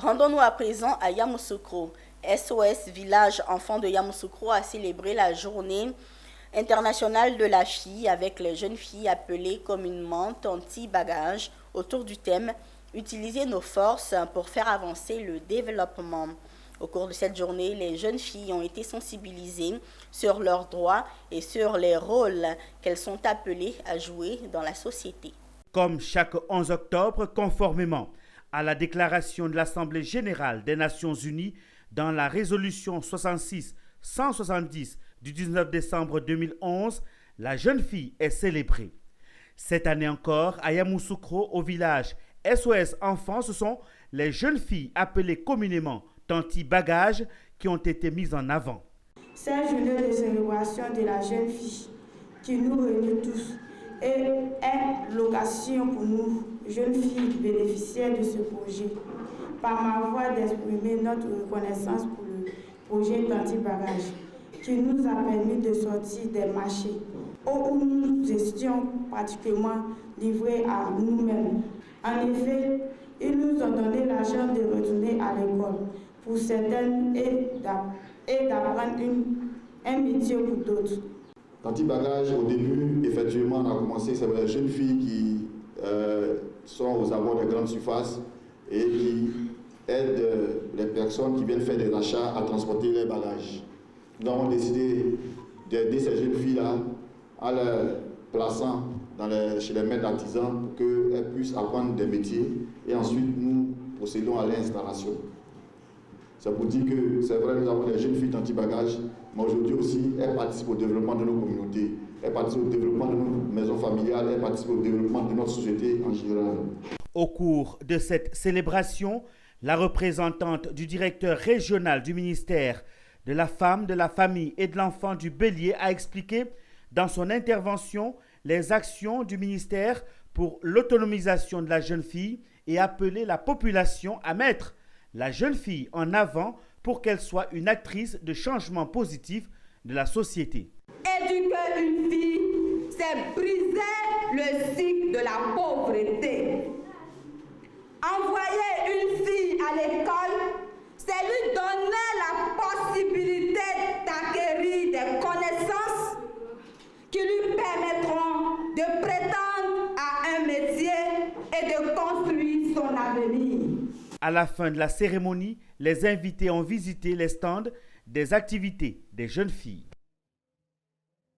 Rendons-nous à présent à Yamoussoukro. SOS Village Enfants de Yamoussoukro a célébré la journée internationale de la fille avec les jeunes filles appelées communément Tanti Bagage autour du thème « Utiliser nos forces pour faire avancer le développement ». Au cours de cette journée, les jeunes filles ont été sensibilisées sur leurs droits et sur les rôles qu'elles sont appelées à jouer dans la société. Comme chaque 11 octobre, conformément à la déclaration de l'Assemblée générale des Nations unies dans la résolution 66-170 du 19 décembre 2011, la jeune fille est célébrée. Cette année encore, à Yamoussoukro, au village SOS Enfants, ce sont les jeunes filles appelées communément Tanti Bagage qui ont été mises en avant. Cette journée de célébration de la jeune fille qui nous réunit tous est l'occasion pour nous, jeunes filles bénéficiaires de ce projet, par ma voix d'exprimer notre reconnaissance pour le projet Tanti Bagage qui nous a permis de sortir des marchés où nous étions pratiquement livrés à nous-mêmes. En effet, ils nous ont donné la chance de retourner à l'école pour certaines et d'apprendre un métier pour d'autres. Tanti Bagage, au début, effectivement, on a commencé, c'est les jeunes filles qui sont aux abords des grandes surfaces et qui aident les personnes qui viennent faire des achats à transporter leurs bagages. Nous avons décidé d'aider ces jeunes filles-là en les plaçant chez les maîtres d'artisans pour qu'elles puissent apprendre des métiers et ensuite nous procédons à l'installation. C'est pour dire que c'est vrai, nous avons des jeunes filles Tanti Bagage, mais aujourd'hui aussi, elles participent au développement de nos communautés, elles participent au développement de nos maisons familiales, elles participent au développement de notre société en général. Au cours de cette célébration, la représentante du directeur régional du ministère de la Femme, de la Famille et de l'Enfant du Bélier a expliqué dans son intervention les actions du ministère pour l'autonomisation de la jeune fille et appelé la population à mettre la jeune fille en avant pour qu'elle soit une actrice de changement positif de la société. Éduquer une fille, c'est briser le cycle de la pauvreté. Envoyer une fille à l'école, c'est lui donner la possibilité d'acquérir des connaissances qui lui permettront de prétendre à un métier et de construire son avenir. À la fin de la cérémonie, les invités ont visité les stands des activités des jeunes filles.